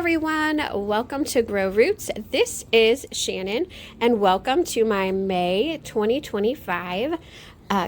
everyone, welcome to Grow Roots. This is Shannon and welcome to my May 2025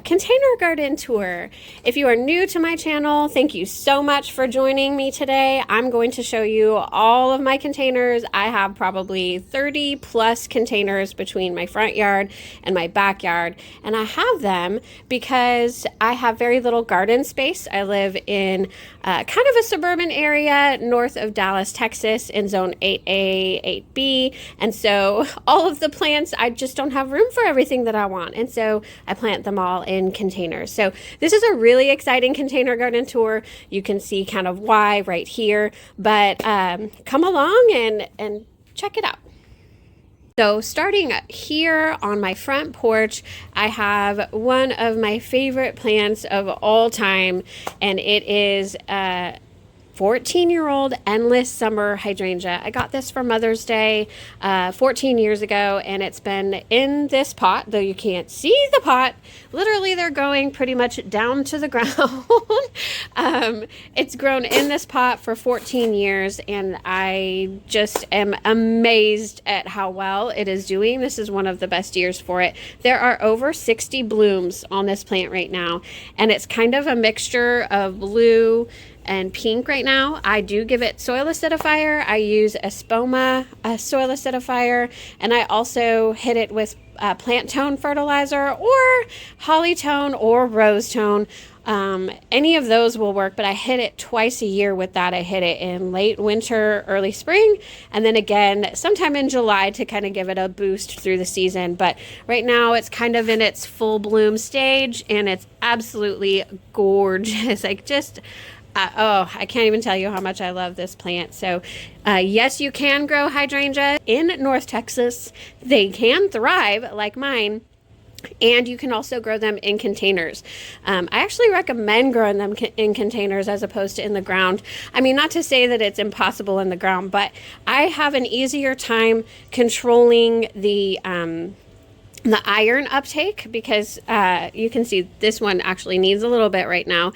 container garden tour. If you are new to my channel, thank you so much for joining me today. I'm going to show you all of my containers. I have probably 30 plus containers between my front yard and my backyard, and I have them because I have very little garden space. I live in kind of a suburban area north of Dallas, Texas in zone 8A, 8B, and so all of the plants, I just don't have room for everything that I want, and so I plant them all in containers. So this is a really exciting container garden tour. You can see kind of why right here, but come along and check it out. So starting here on my front porch, I have one of my favorite plants of all time, and it is 14-year-old endless summer hydrangea. I got this for Mother's Day 14 years ago, and it's been in this pot, though you can't see the pot. Literally, they're going pretty much down to the ground. It's grown in this pot for 14 years, and I just am amazed at how well it is doing. This is one of the best years for it. There are over 60 blooms on this plant right now, and it's kind of a mixture of blue and pink right now. I do give it soil acidifier. I use Espoma soil acidifier, and I also hit it with plant tone fertilizer or holly tone or rose tone. Any of those will work, but I hit it twice a year with that. I hit it in late winter, early spring, and then again sometime in July to kind of give it a boost through the season. But right now it's kind of in its full bloom stage, and it's absolutely gorgeous. Like just oh, I can't even tell you how much I love this plant. So yes, you can grow hydrangea in North Texas. They can thrive like mine. And you can also grow them in containers. I actually recommend growing them in containers as opposed to in the ground. I mean, not to say that it's impossible in the ground, but I have an easier time controlling the iron uptake because you can see this one actually needs a little bit right now.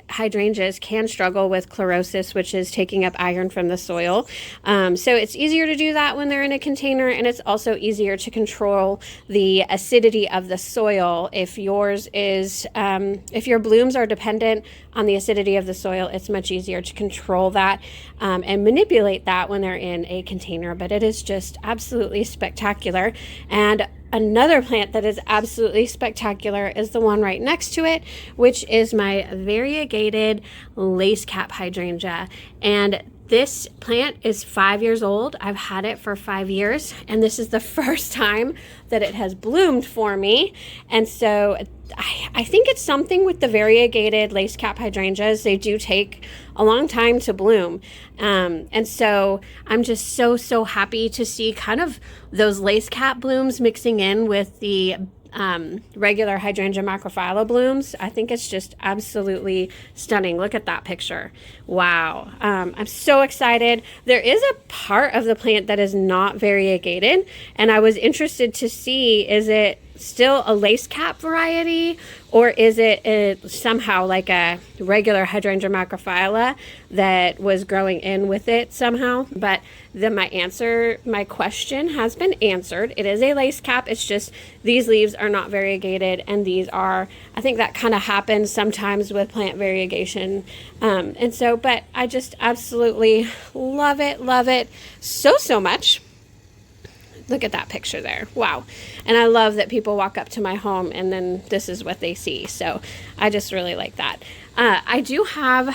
Hydrangeas can struggle with chlorosis, which is taking up iron from the soil. So it's easier to do that when they're in a container, and it's also easier to control the acidity of the soil. If yours is, if your blooms are dependent on the acidity of the soil, it's much easier to control that and manipulate that when they're in a container. But it is just absolutely spectacular. And another plant that is absolutely spectacular is the one right next to it, which is my variegated Lacecap hydrangea. And this plant is 5 years old. I've had it for 5 years, and this is the first time that it has bloomed for me. And so I think it's something with the variegated Lacecap hydrangeas. They do take a long time to bloom. And so I'm just so happy to see kind of those Lacecap blooms mixing in with the regular Hydrangea macrophylla blooms. I think it's just absolutely stunning. Look at that picture. Wow. I'm so excited. There is a part of the plant that is not variegated, and I was interested to see, is it still a Lacecap variety, or is it somehow like a regular Hydrangea macrophylla that was growing in with it somehow? But then my question has been answered. It is a Lacecap. It's just these leaves are not variegated, and these are. I think that kind of happens sometimes with plant variegation. And so, but I just absolutely love it so much. Look at that picture there. Wow. And I love that people walk up to my home and then this is what they see. So I just really like that. I do have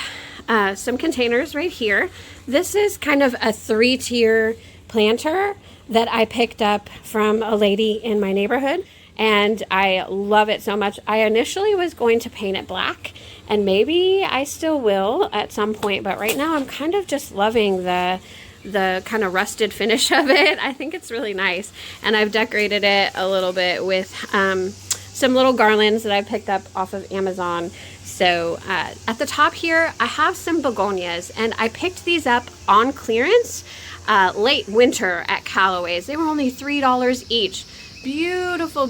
some containers right here. This is kind of a 3-tier planter that I picked up from a lady in my neighborhood, and I love it so much. I initially was going to paint it black, and maybe I still will at some point, but right now I'm kind of just loving the kind of rusted finish of it. I think it's really nice, and I've decorated it a little bit with some little garlands that I picked up off of Amazon. So at the top here I have some begonias, and I picked these up on clearance late winter at Callaway's. They were only $3 each. Beautiful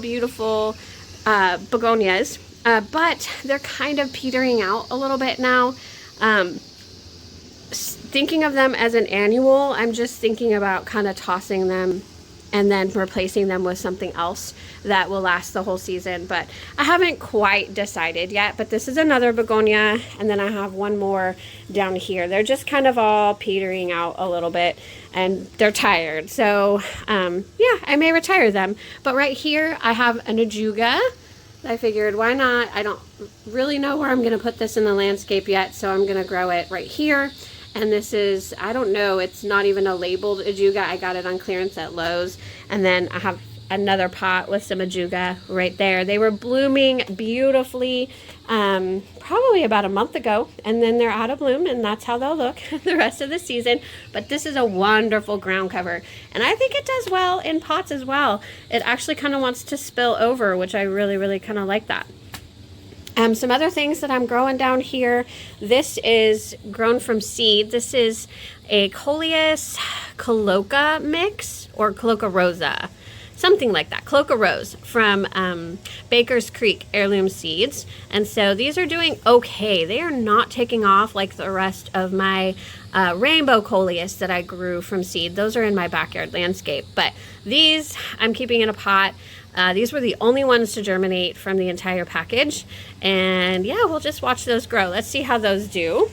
begonias, but they're kind of petering out a little bit now. thinking of them as an annual. I'm just thinking about kind of tossing them and then replacing them with something else that will last the whole season. But I haven't quite decided yet. But this is another begonia, and then I have one more down here. They're just kind of all petering out a little bit, and they're tired. So yeah, I may retire them. But right here I have an ajuga. I figured, why not? I don't really know where I'm going to put this in the landscape yet, so I'm going to grow it right here. And this is, I don't know, it's not even a labeled ajuga. I got it on clearance at Lowe's. And then I have another pot with some ajuga right there. They were blooming beautifully probably about a month ago, and then they're out of bloom, and that's how they'll look the rest of the season. But this is a wonderful ground cover, and I think it does well in pots as well. It actually kind of wants to spill over, which I really kind of like that. Some other things that I'm growing down here. This is grown from seed. This is a Coleus Coloca mix, or Coloca rosa, something like that. Coloca rose from Baker's Creek Heirloom Seeds. And so these are doing okay. They are not taking off like the rest of my rainbow Coleus that I grew from seed. Those are in my backyard landscape. But these I'm keeping in a pot. These were the only ones to germinate from the entire package. And yeah, we'll just watch those grow. Let's see how those do.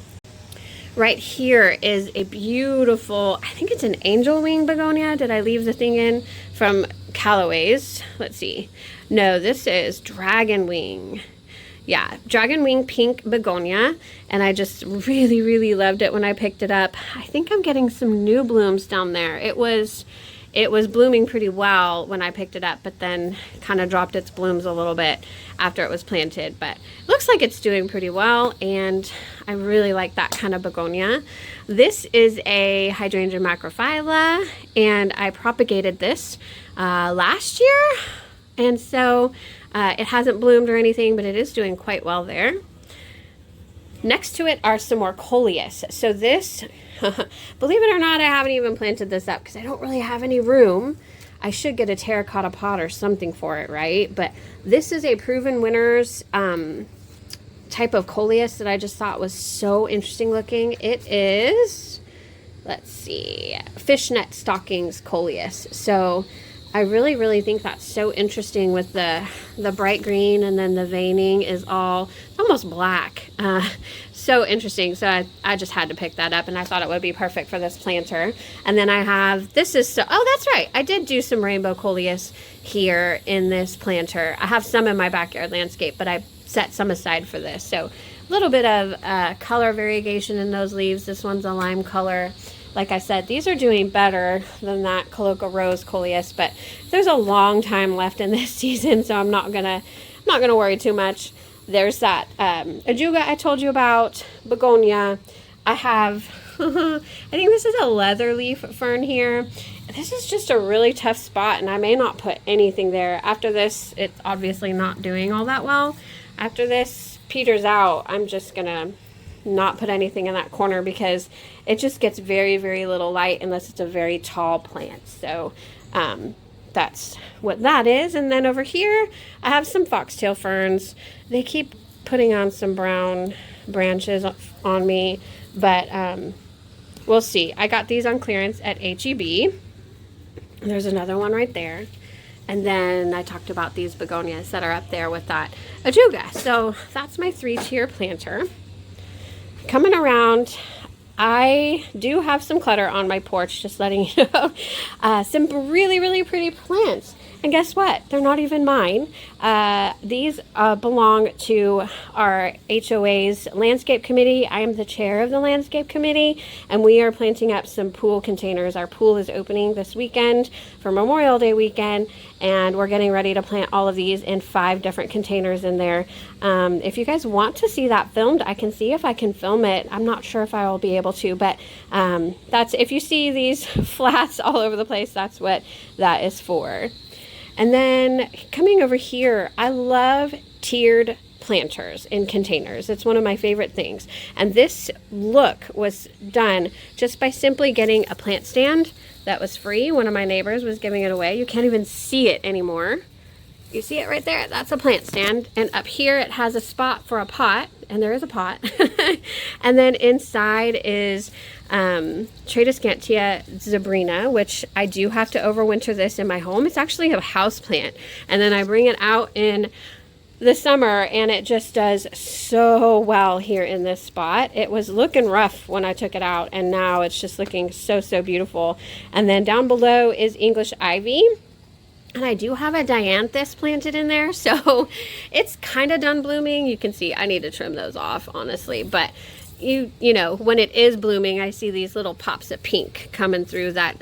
Right here is a beautiful, I think it's an angel wing begonia. Did I leave the thing in from Callaway's? Let's see. No, this is dragon wing. Yeah, dragon wing pink begonia. And I just really loved it when I picked it up. I think I'm getting some new blooms down there. It was blooming pretty well when I picked it up, but then kind of dropped its blooms a little bit after it was planted. But it looks like it's doing pretty well, and I really like that kind of begonia. This is a Hydrangea macrophylla, and I propagated this last year, and so it hasn't bloomed or anything, but it is doing quite well there. Next to it are some more Coleus. So this, believe it or not, I haven't even planted this up because I don't really have any room. I should get a terracotta pot or something for it, right? But this is a Proven Winners type of Coleus that I just thought was so interesting looking. It is, let's see, fishnet stockings Coleus. So I really think that's so interesting with the bright green, and then the veining is all almost black. So interesting. So I just had to pick that up, and I thought it would be perfect for this planter. And then I have, this is, so, oh, that's right. I did do some rainbow Coleus here in this planter. I have some in my backyard landscape, but I set some aside for this. So a little bit of color variegation in those leaves. This one's a lime color. Like I said, these are doing better than that Coloca Rose Coleus, but there's a long time left in this season, so I'm not gonna worry too much. There's that ajuga I told you about, begonia. I have, I think this is a leather leaf fern here. This is just a really tough spot, and I may not put anything there. After this, it's obviously not doing all that well. After this peters out, I'm just gonna not put anything in that corner because it just gets very little light unless it's a very tall plant. So that's what that is. And then over here I have some foxtail ferns. They keep putting on some brown branches on me, but we'll see. I got these on clearance at HEB. There's another one right there. And then I talked about these begonias that are up there with that ajuga. So that's my 3-tier planter. Coming around, I do have some clutter on my porch, just letting you know. Some really pretty plants. And guess what? They're not even mine. These belong to our HOA's landscape committee. I am the chair of the landscape committee, and we are planting up some pool containers. Our pool is opening this weekend for Memorial Day weekend, and we're getting ready to plant all of these in 5 different containers in there. If you guys want to see that filmed, I can see if I can film it. I'm not sure if I will be able to, but that's, if you see these flats all over the place, that's what that is for. And then coming over here, I love tiered planters in containers. It's one of my favorite things. And this look was done just by simply getting a plant stand that was free. One of my neighbors was giving it away. You can't even see it anymore. You see it right there? That's a plant stand. And up here it has a spot for a pot, and there is a pot. And then inside is Tradescantia zebrina, which I do have to overwinter this in my home. It's actually a house plant. And then I bring it out in the summer, and it just does so well here in this spot. It was looking rough when I took it out, and now it's just looking so, so beautiful. And then down below is English ivy. And I do have a dianthus planted in there, so it's kind of done blooming. You can see I need to trim those off, honestly. But you know, when it is blooming, I see these little pops of pink coming through that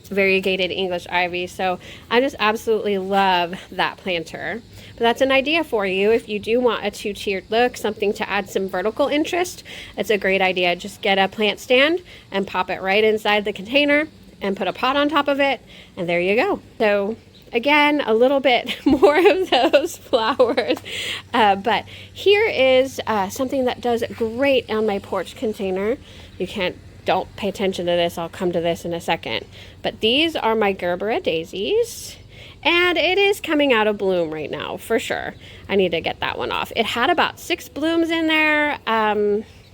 variegated English ivy. So I just absolutely love that planter. But that's an idea for you if you do want a two-tiered look, something to add some vertical interest. It's a great idea. Just get a plant stand and pop it right inside the container and put a pot on top of it, and there you go. So again, a little bit more of those flowers. But here is something that does great on my porch container. Don't pay attention to this. I'll come to this in a second. But these are my Gerbera daisies. And it is coming out of bloom right now, for sure. I need to get that one off. It had about 6 blooms in there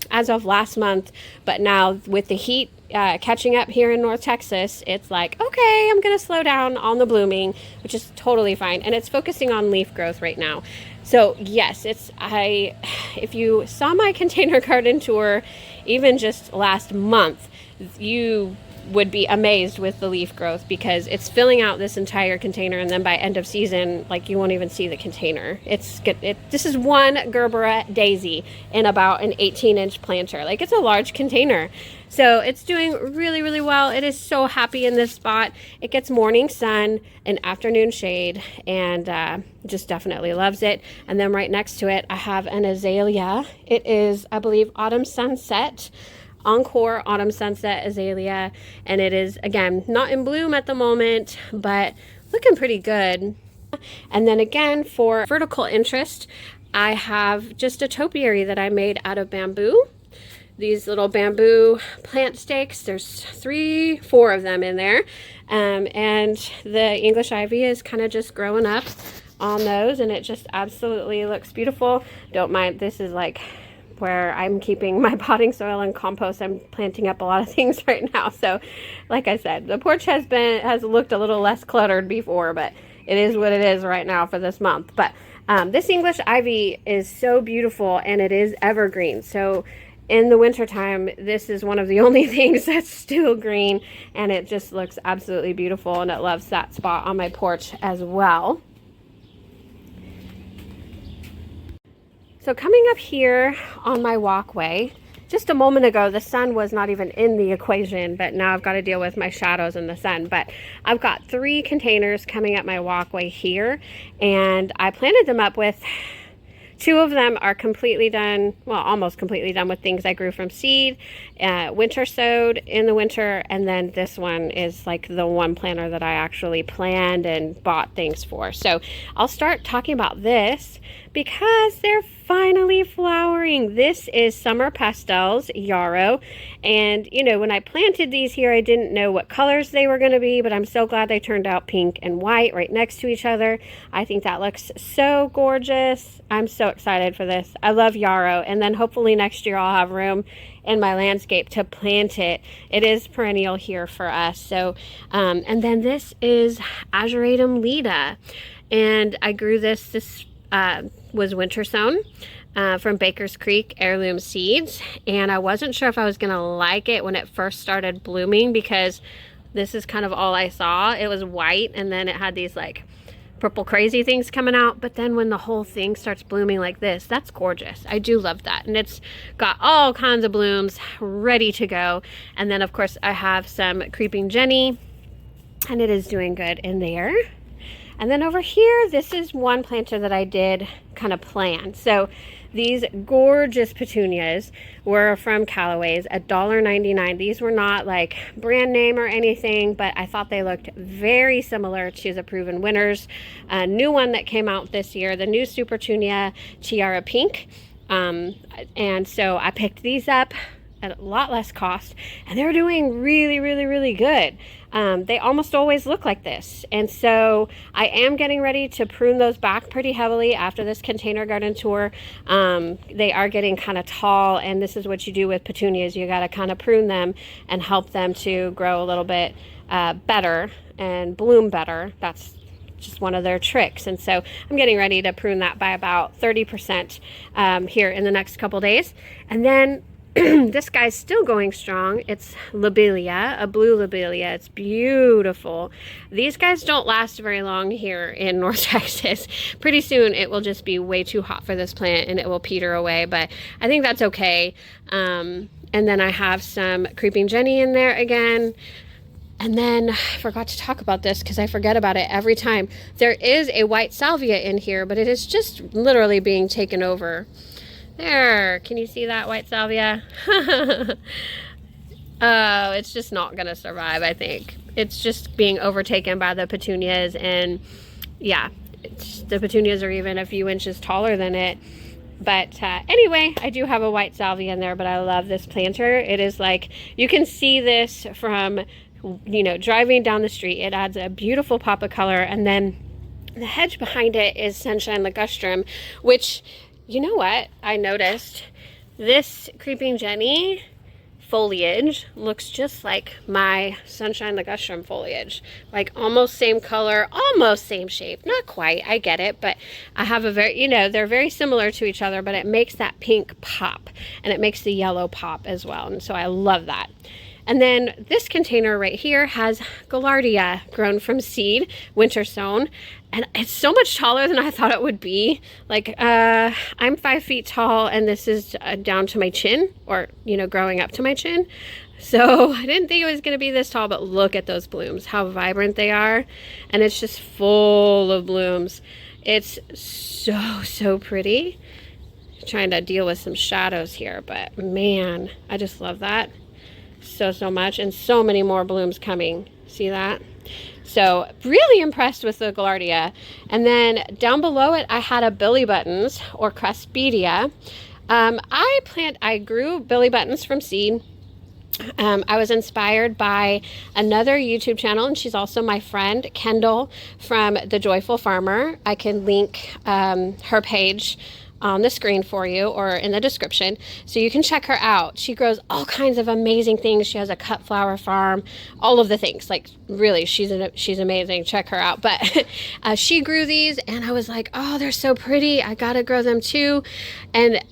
as of last month. But now with the heat catching up here in North Texas, it's like, okay, I'm gonna slow down on the blooming, which is totally fine. And it's focusing on leaf growth right now. So yes, if you saw my container garden tour even just last month, you would be amazed with the leaf growth, because it's filling out this entire container, and then by end of season, like, you won't even see the container. This is one Gerbera daisy in about an 18-inch planter. Like, it's a large container. So it's doing really, really well. It is so happy in this spot. It gets morning sun and afternoon shade, and just definitely loves it. And then right next to it, I have an azalea. It is, I believe, Autumn Sunset. Encore Autumn Sunset azalea, and it is, again, not in bloom at the moment, but looking pretty good. And then again, for vertical interest, I have just a topiary that I made out of bamboo. These little bamboo plant stakes, there's 4 of them in there, and the English ivy is kind of just growing up on those, and it just absolutely looks beautiful. Don't mind, this is like where I'm keeping my potting soil and compost. I'm planting up a lot of things right now. So like I said, the porch has looked a little less cluttered before, but it is what it is right now for this month. But this English ivy is so beautiful, and it is evergreen. So in the wintertime, this is one of the only things that's still green, and it just looks absolutely beautiful, and it loves that spot on my porch as well. So coming up here on my walkway, just a moment ago, the sun was not even in the equation, but now I've got to deal with my shadows in the sun. But I've got 3 containers coming up my walkway here, and I planted them up with 2 of them are completely done, well, almost completely done with things I grew from seed, winter sowed in the winter, and then this one is like the one planter that I actually planned and bought things for. So I'll start talking about this because they're finally flowering. This is Summer Pastels Yarrow, and you know, when I planted these here, I didn't know what colors they were going to be, but I'm so glad they turned out pink and white right next to each other. I think that looks so gorgeous. I'm so excited for this. I love yarrow, and then hopefully next year I'll have room in my landscape to plant it. It is perennial here for us. So and then this is Ageratum Leda, and I grew this was winter sown from Baker's Creek heirloom seeds, and I wasn't sure if I was gonna like it when it first started blooming, because this is kind of all I saw. It was white, and then it had these like purple crazy things coming out, but then when the whole thing starts blooming like this, that's gorgeous. I do love that, and it's got all kinds of blooms ready to go. And then of course I have some creeping Jenny, and it is doing good in there. And then over here, this is one planter that I did kind of plan. So these gorgeous petunias were from Callaway's, $1.99. These were not like brand name or anything, but I thought they looked very similar to the Proven Winners. A new one that came out this year, the new Supertunia Tiara Pink. And so I picked these up at a lot less cost, and they're doing really, really, really good. They almost always look like this. And so I am getting ready to prune those back pretty heavily after this container garden tour. They are getting kind of tall, and this is what you do with petunias. You got to kind of prune them and help them to grow a little bit better and bloom better. That's just one of their tricks. And so I'm getting ready to prune that by about 30% here in the next couple days. And then this guy's still going strong. It's lobelia, a blue lobelia. It's beautiful. These guys don't last very long here in North Texas. Pretty soon it will just be way too hot for this plant and it will peter away, but I think that's okay. And then I have some creeping Jenny in there again. And then I forgot to talk about this because I forget about it every time. There is a white salvia in here, but it is just literally being taken over. There, can you see that white salvia? Oh, it's just not going to survive, I think. It's just being overtaken by the petunias, and yeah, the petunias are even a few inches taller than it. But anyway, I do have a white salvia in there, but I love this planter. It is like, you can see this from, you know, driving down the street. It adds a beautiful pop of color. And then the hedge behind it is Sunshine Ligustrum, which, you know what, I noticed this creeping Jenny foliage looks just like my Sunshine Ligustrum foliage, like almost same color, almost same shape, not quite, I get it, but I have a very, you know, they're very similar to each other, but it makes that pink pop and it makes the yellow pop as well. And so I love that. And then this container right here has Gaillardia grown from seed, winter sown, and it's so much taller than I thought it would be. Like, I'm 5 feet tall, and this is down to my chin, or, you know, growing up to my chin. So I didn't think it was going to be this tall, but look at those blooms, how vibrant they are. And it's just full of blooms. It's so, so pretty. I'm trying to deal with some shadows here, but man, I just love that so much, and so many more blooms coming. See that? So really impressed with the Gaillardia. And then down below it, I had a Billy Buttons, or Cruspedia. I grew Billy Buttons from seed. I was inspired by another YouTube channel, and she's also my friend, Kendall from The Joyful Farmer. I can link her page on the screen for you or in the description, so you can check her out. She grows all kinds of amazing things. She has a cut flower farm, all of the things. Like, really, she's amazing. Check her out. But she grew these, and I was like, oh, they're so pretty, I gotta grow them too. And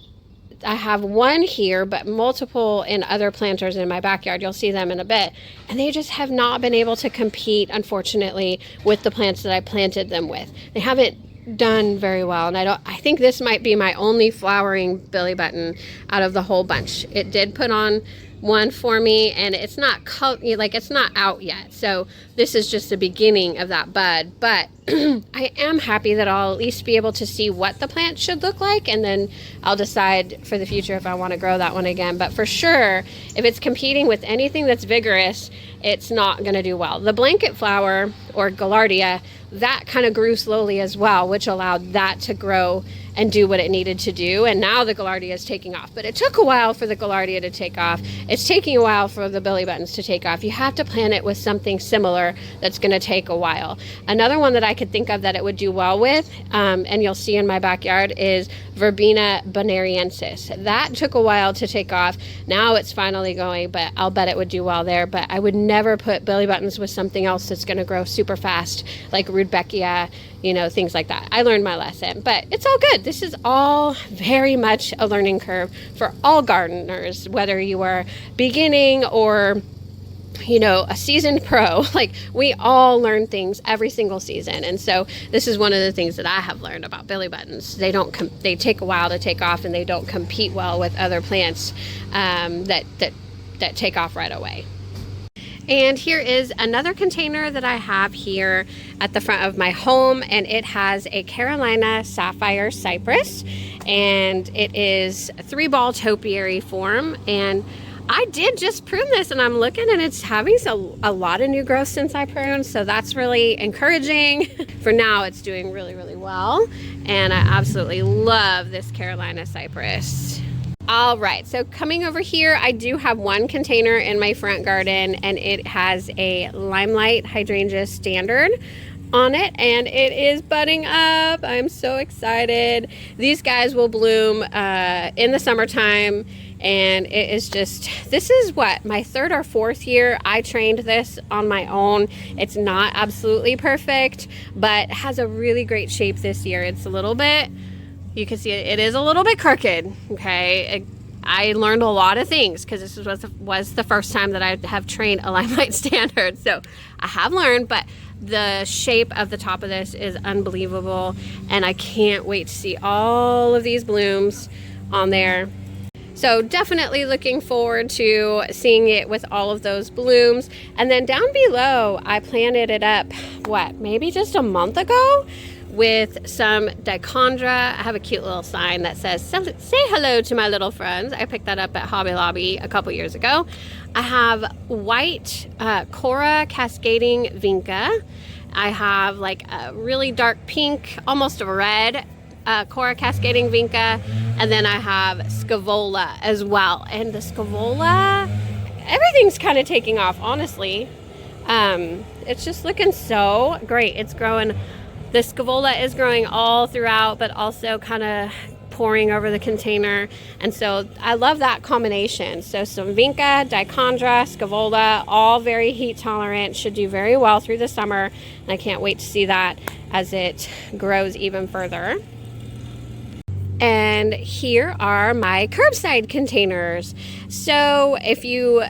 I have one here, but multiple in other planters in my backyard. You'll see them in a bit. And they just have not been able to compete, unfortunately, with the plants that I planted them with. They haven't done very well, and I think this might be my only flowering Billy Button out of the whole bunch. It did put on one for me, and it's not it's not out yet, so this is just the beginning of that bud. But I am happy that I'll at least be able to see what the plant should look like, and then I'll decide for the future if I want to grow that one again. But for sure, if it's competing with anything that's vigorous, it's not going to do well. The blanket flower, or Gaillardia, that kind of grew slowly as well, which allowed that to grow and do what it needed to do. And now the Gaillardia is taking off. But it took a while for the Gaillardia to take off. It's taking a while for the Billy Buttons to take off. You have to plant it with something similar that's going to take a while. Another one that I could think of that it would do well with, and you'll see in my backyard, is Verbena bonariensis. That took a while to take off. Now it's finally going, but I'll bet it would do well there. But I would never put Billy Buttons with something else that's going to grow super fast, like Rudbeckia, you know, things like that. I learned my lesson, but it's all good. This is all very much a learning curve for all gardeners, whether you are beginning or, you know, a seasoned pro. Like, we all learn things every single season. And so this is one of the things that I have learned about Billy Buttons. They take a while to take off, and they don't compete well with other plants that take off right away. And here is another container that I have here at the front of my home, and it has a Carolina Sapphire Cypress, and it is a 3-ball topiary form. And I did just prune this, and I'm looking, and it's having a lot of new growth since I pruned, so that's really encouraging. For now, it's doing really, really well, and I absolutely love this Carolina Cypress. All right, so coming over here, I do have one container in my front garden, and it has a Limelight Hydrangea Standard on it, and it is budding up. I'm so excited. These guys will bloom in the summertime, and it is just, this is what, my third or fourth year. I trained this on my own. It's not absolutely perfect, but has a really great shape this year. It's a little bit, you can see it is a little bit crooked, okay? I learned a lot of things because this was the first time that I have trained a Limelight Standard. So I have learned, but the shape of the top of this is unbelievable. And I can't wait to see all of these blooms on there. So definitely looking forward to seeing it with all of those blooms. And then down below, I planted it up, maybe just a month ago, with some dichondra. I have a cute little sign that says, say hello to my little friends. I picked that up at Hobby Lobby a couple years ago. I have white Cora cascading vinca. I have like a really dark pink, almost a red Cora cascading vinca. And then I have scaevola as well. And the scaevola, everything's kind of taking off, honestly. It's just looking so great. It's growing. The scaevola is growing all throughout, but also kind of pouring over the container. And so I love that combination. So some vinca, dichondra, scaevola, all very heat tolerant, should do very well through the summer. And I can't wait to see that as it grows even further. And here are my curbside containers. So if you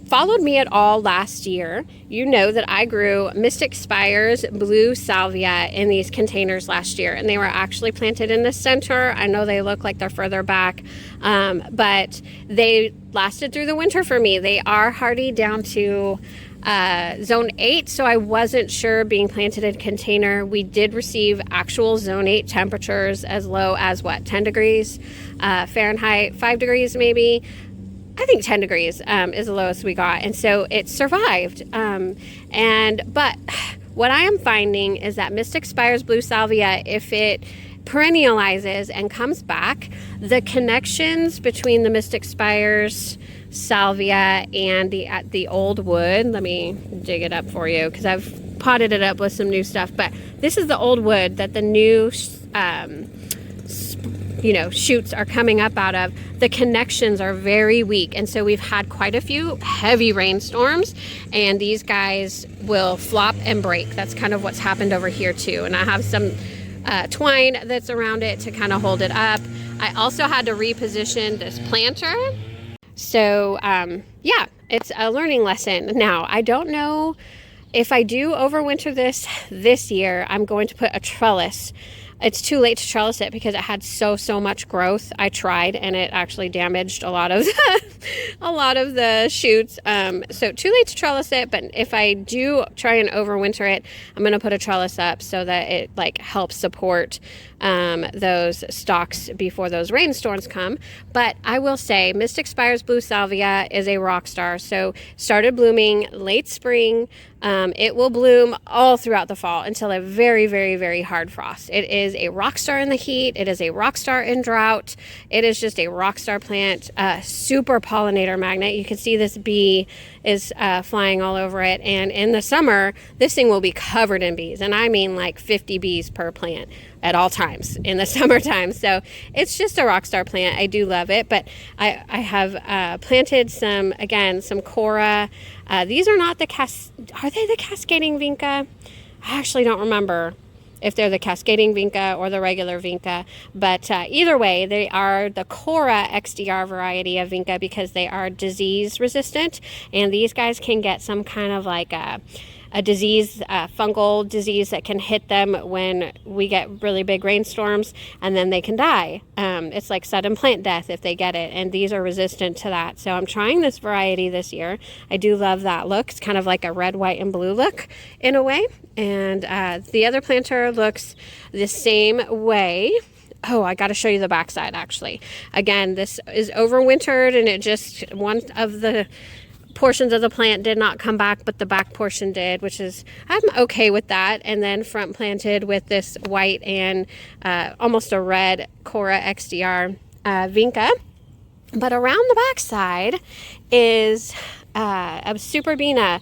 followed me at all last year, you know that I grew Mystic Spire's blue salvia in these containers last year, and they were actually planted in the center. I know they look like they're further back, but they lasted through the winter for me. They are hardy down to zone 8, so I wasn't sure being planted in a container. We did receive actual zone 8 temperatures as low as 10 degrees Fahrenheit, 5 degrees maybe. I think 10 degrees is the lowest we got, and so it survived. But what I am finding is that Mystic Spire's blue salvia, if it perennializes and comes back, the connections between the Mystic Spire's salvia and the old wood, let me dig it up for you because I've potted it up with some new stuff, but this is the old wood that the new shoots are coming up out of. The connections are very weak, and so we've had quite a few heavy rainstorms, and these guys will flop and break. That's kind of what's happened over here too, and I have some twine that's around it to kind of hold it up. I also had to reposition this planter. So yeah, it's a learning lesson. Now, I don't know if I do overwinter this year. I'm going to put a trellis. It's too late to trellis it because it had so much growth. I tried, and it actually damaged a lot of the shoots. So too late to trellis it, but if I do try and overwinter it, I'm going to put a trellis up so that it helps support those stalks before those rainstorms come. But I will say Mystic Spire's blue salvia is a rock star. So started blooming late spring. It will bloom all throughout the fall until a very, very, very hard frost. It is a rock star in the heat. It is a rock star in drought. It is just a rock star plant, super pollinator magnet. You can see this bee is flying all over it. And in the summer, this thing will be covered in bees. And I mean 50 bees per plant at all times in the summertime. So it's just a rock star plant. I do love it. But I have planted some Cora. These are not are they the cascading vinca? I actually don't remember if they're the cascading vinca or the regular vinca, but either way, they are the Cora XDR variety of vinca because they are disease resistant, and these guys can get some kind of a disease, fungal disease that can hit them when we get really big rainstorms, and then they can die. It's like sudden plant death if they get it, and these are resistant to that. So I'm trying this variety this year. I do love that look. It's kind of like a red, white, and blue look in a way. And the other planter looks the same way. Oh, I got to show you the backside actually. Again, this is overwintered, and it just, one of the portions of the plant did not come back, but the back portion did, which is, I'm okay with that. And then front planted with this white and almost a red Cora XDR vinca. But around the backside is a Superbena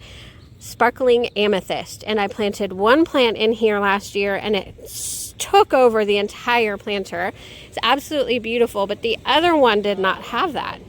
sparkling amethyst, and I planted one plant in here last year and it took over the entire planter. It's absolutely beautiful, but the other one did not have that.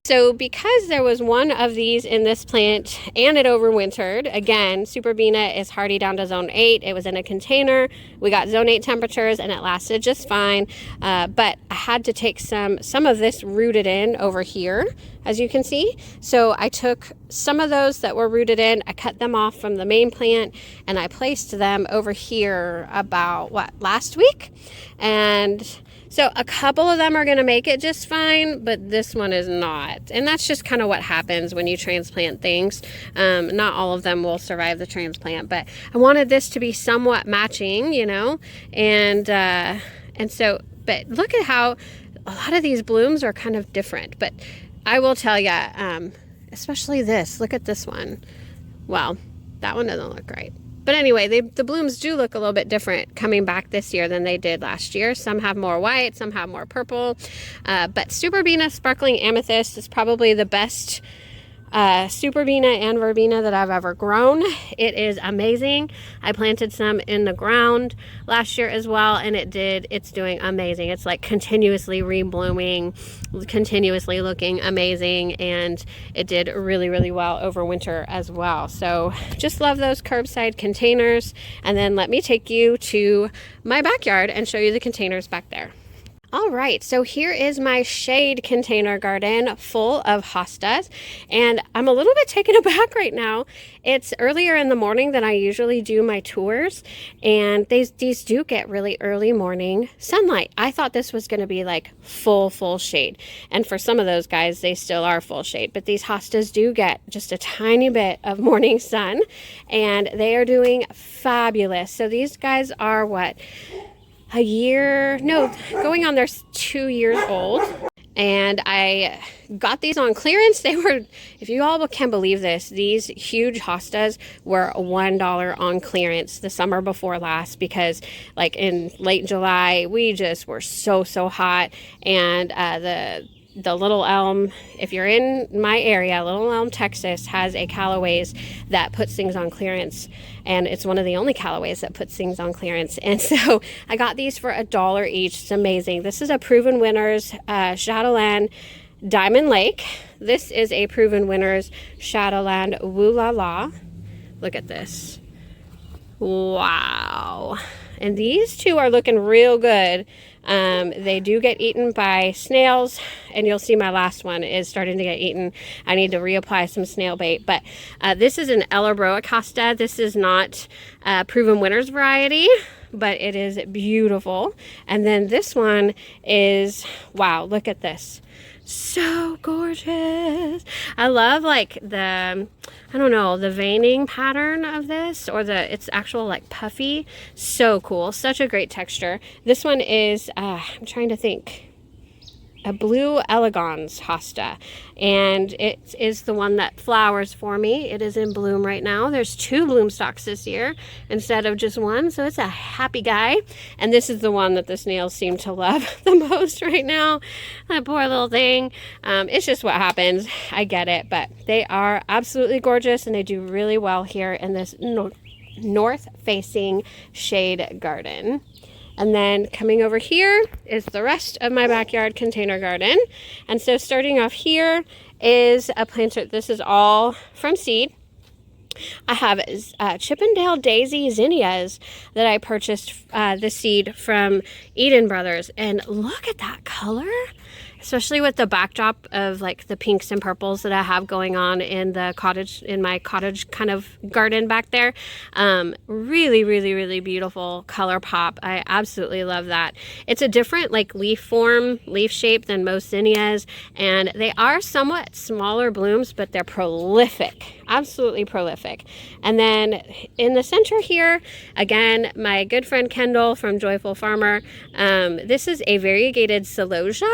So because there was one of these in this plant and it overwintered, again, Superbena is hardy down to zone 8. It was in a container. We got zone 8 temperatures and it lasted just fine. But I had to take some of this rooted in over here, as you can see. So I took some of those that were rooted in, I cut them off from the main plant, and I placed them over here about, last week? And so a couple of them are going to make it just fine, but this one is not. And that's just kind of what happens when you transplant things. Not all of them will survive the transplant, but I wanted this to be somewhat matching, you know, and so, but look at how a lot of these blooms are kind of different. But I will tell you, especially this, look at this one. Well, that one doesn't look right. But anyway, the blooms do look a little bit different coming back this year than they did last year. Some have more white, some have more purple. But Superbena Sparkling Amethyst is probably the best Superbena and verbena that I've ever grown. It is amazing. I planted some in the ground last year as well, and it's doing amazing. It's like continuously reblooming, continuously looking amazing, and it did really, really well over winter as well. So just love those curbside containers. And then let me take you to my backyard and show you the containers back there. All right, so here is my shade container garden full of hostas, and I'm a little bit taken aback right now. It's earlier in the morning than I usually do my tours, and these do get really early morning sunlight. I thought this was going to be like full shade, and for some of those guys, they still are full shade, but these hostas do get just a tiny bit of morning sun, and they are doing fabulous. So these guys are what? Going on their 2 years old, and I got these on clearance. They were, if you all can believe this, these huge hostas were $1 on clearance the summer before last, because like in late July we just were so hot, and the Little Elm, if you're in my area, Little Elm, Texas, has a Callaway's that puts things on clearance, and it's one of the only Callaways that puts things on clearance. And so I got these for $1 each. It's amazing. This is a Proven Winners Shadowland Diamond Lake. This is a Proven Winners Shadowland Woo La La. Look at this. Wow. And these two are looking real good. They do get eaten by snails, and you'll see my last one is starting to get eaten. I need to reapply some snail bait, but this is an Ellerbroa hosta. This is not Proven Winners variety, but it is beautiful. And then this one is, wow, look at this. So gorgeous. I love like the, I don't know, the veining pattern of this, or it's actual like puffy. So cool. Such a great texture. This one is, I'm trying to think, a Blue Elegans hosta, and it is the one that flowers for me. It is in bloom right now. There's 2 bloom stalks this year instead of just one, so it's a happy guy. And this is the one that the snails seem to love the most right now. That poor little thing. It's just what happens. I get it, but they are absolutely gorgeous, and they do really well here in this north-facing shade garden. And then coming over here is the rest of my backyard container garden. And so starting off here is a planter. This is all from seed. I have Chippendale Daisy Zinnias that I purchased the seed from Eden Brothers. And look at that color, especially with the backdrop of like the pinks and purples that I have going on in the cottage, in my cottage kind of garden back there. Really, really, really beautiful color pop. I absolutely love that. It's a different like leaf shape than most zinnias, and they are somewhat smaller blooms, but they're prolific, absolutely prolific. And then in the center here, again, my good friend Kendall from Joyful Farmer. This is a variegated celosia,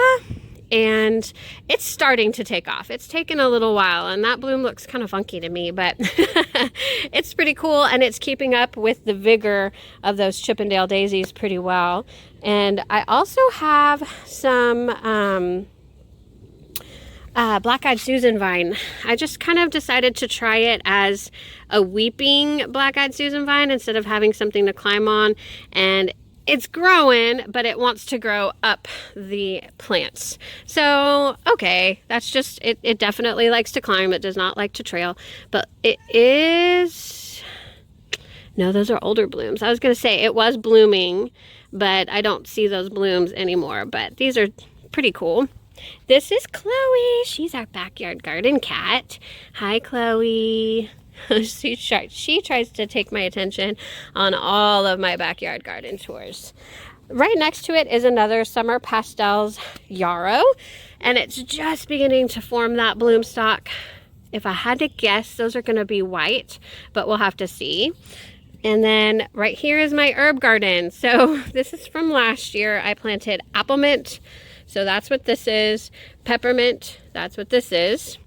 and it's starting to take off. It's taken a little while, and that bloom looks kind of funky to me, but it's pretty cool, and it's keeping up with the vigor of those Chippendale daisies pretty well. And I also have some black-eyed Susan vine. I just kind of decided to try it as a weeping black-eyed Susan vine instead of having something to climb on, and it's growing, but it wants to grow up the plants. So, okay, that's just, it definitely likes to climb. It does not like to trail, but it is, no, those are older blooms. I was going to say it was blooming, but I don't see those blooms anymore, but these are pretty cool. This is Chloe. She's our backyard garden cat. Hi, Chloe. She tries to take my attention on all of my backyard garden tours. Right next to it is another Summer Pastels yarrow, and it's just beginning to form that bloom stalk. If I had to guess, those are going to be white, but we'll have to see. And then right here is my herb garden. So this is from last year. I planted apple mint, so that's what this is. Peppermint, that's what this is.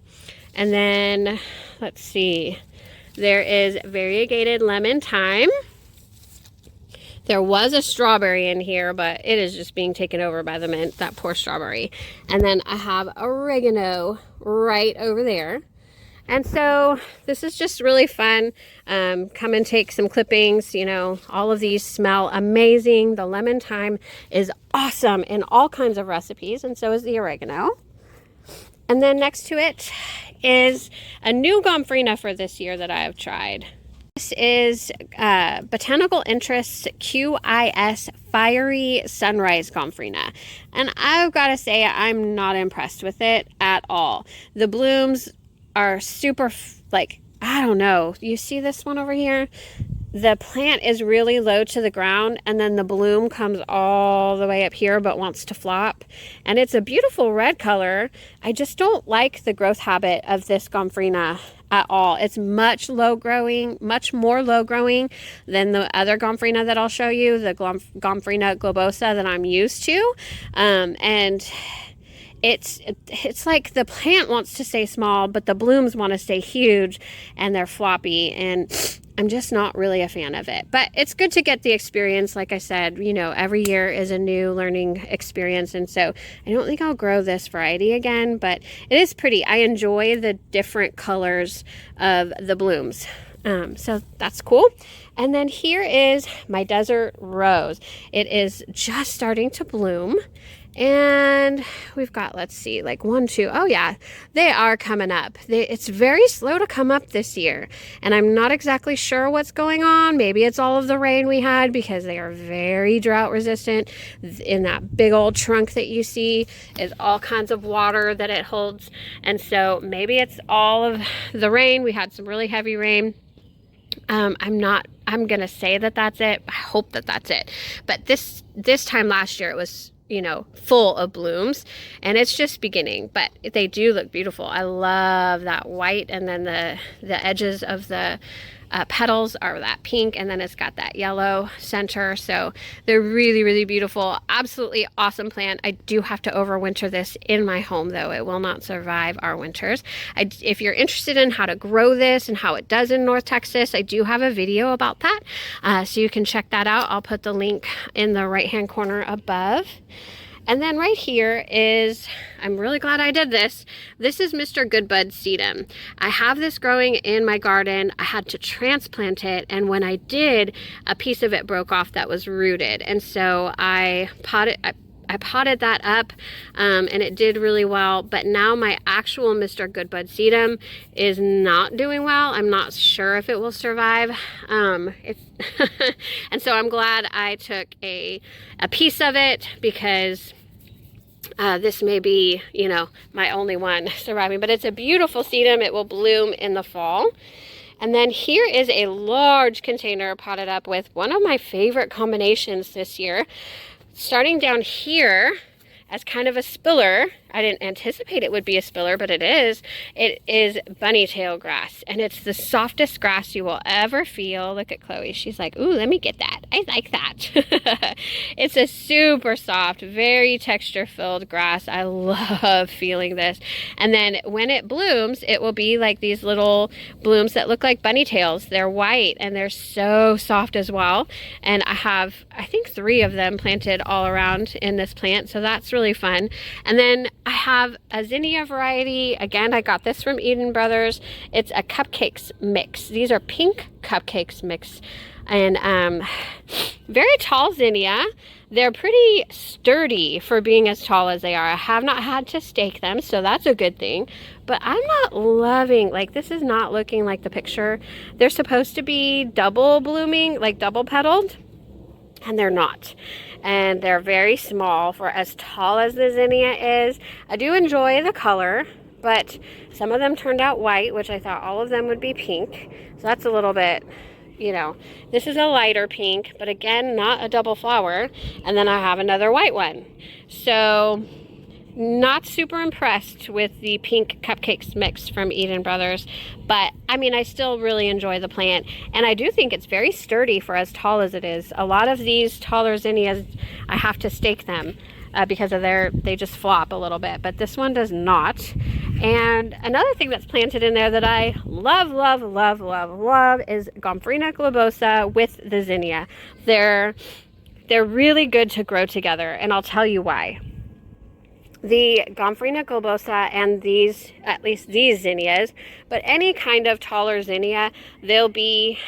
And then let's see. There is variegated lemon thyme. There was a strawberry in here, but it is just being taken over by the mint, that poor strawberry. And then I have oregano right over there. And so this is just really fun. Come and take some clippings. You know, all of these smell amazing. The lemon thyme is awesome in all kinds of recipes, and so is the oregano. And then next to it is a new gomphrena for this year that I have tried. This is Botanical Interests QIS Fiery Sunrise Gomphrena. And I've got to say, I'm not impressed with it at all. The blooms are super, like, I don't know. You see this one over here? The plant is really low to the ground, and then the bloom comes all the way up here but wants to flop. And it's a beautiful red color. I just don't like the growth habit of this gomphrena at all. It's much more low growing than the other gomphrena that I'll show you, the gomphrena globosa that I'm used to. And it's like the plant wants to stay small, but the blooms want to stay huge, and they're floppy, and I'm just not really a fan of it. But it's good to get the experience. Like I said, you know, every year is a new learning experience, and so I don't think I'll grow this variety again, but it is pretty. I enjoy the different colors of the blooms. So that's cool. And then here is my desert rose. It is just starting to bloom. And we've got, let's see, like 1, 2. Oh yeah, they are coming up. It's very slow to come up this year. And I'm not exactly sure what's going on. Maybe it's all of the rain we had, because they are very drought resistant. In that big old trunk that you see is all kinds of water that it holds. And so maybe it's all of the rain. We had some really heavy rain. I'm going to say that that's it. I hope that that's it. But this time last year, it was, you know, full of blooms, and it's just beginning, but they do look beautiful. I love that white, and then the edges of the petals are that pink, and then it's got that yellow center. So they're really, really beautiful. Absolutely awesome plant. I do have to overwinter this in my home, though. It will not survive our winters. If you're interested in how to grow this and how it does in North Texas, I do have a video about that. So you can check that out. I'll put the link in the right-hand corner above. And then right here is, I'm really glad I did this. This is Mr. Goodbud sedum. I have this growing in my garden. I had to transplant it, and when I did, a piece of it broke off that was rooted. And so I potted that up, and it did really well. But now my actual Mr. Goodbud sedum is not doing well. I'm not sure if it will survive. And so I'm glad I took a piece of it, because this may be, you know, my only one surviving. But it's a beautiful sedum. It will bloom in the fall. And then here is a large container potted up with one of my favorite combinations this year. Starting down here as kind of a spiller. I didn't anticipate it would be a spiller, but it is. It is bunny tail grass, and it's the softest grass you will ever feel. Look at Chloe. She's like, ooh, let me get that. I like that. It's a super soft, very texture-filled grass. I love feeling this. And then when it blooms, it will be like these little blooms that look like bunny tails. They're white, and they're so soft as well. And I have, I think, 3 of them planted all around in this plant, so that's really fun. And then I have a Zinnia variety. Again, I got this from Eden Brothers. It's a cupcakes mix. These are pink cupcakes mix, and very tall Zinnia. They're pretty sturdy for being as tall as they are. I have not had to stake them, so that's a good thing. But I'm not loving, like, this is not looking like the picture. They're supposed to be double blooming, like double petaled, and they're not. And they're very small for as tall as the Zinnia is. I do enjoy the color, but some of them turned out white, which I thought all of them would be pink. So that's a little bit, you know, this is a lighter pink, but again, not a double flower. And then I have another white one. So not super impressed with the pink cupcakes mix from Eden Brothers, but I mean, I still really enjoy the plant, and I do think it's very sturdy for as tall as it is. A lot of these taller zinnias, I have to stake them because of they just flop a little bit, but this one does not. And another thing that's planted in there that I love is gomphrena globosa with the zinnia. They're really good to grow together, and I'll tell you why. The gomphrena globosa and these, at least these zinnias, but any kind of taller zinnia, they'll be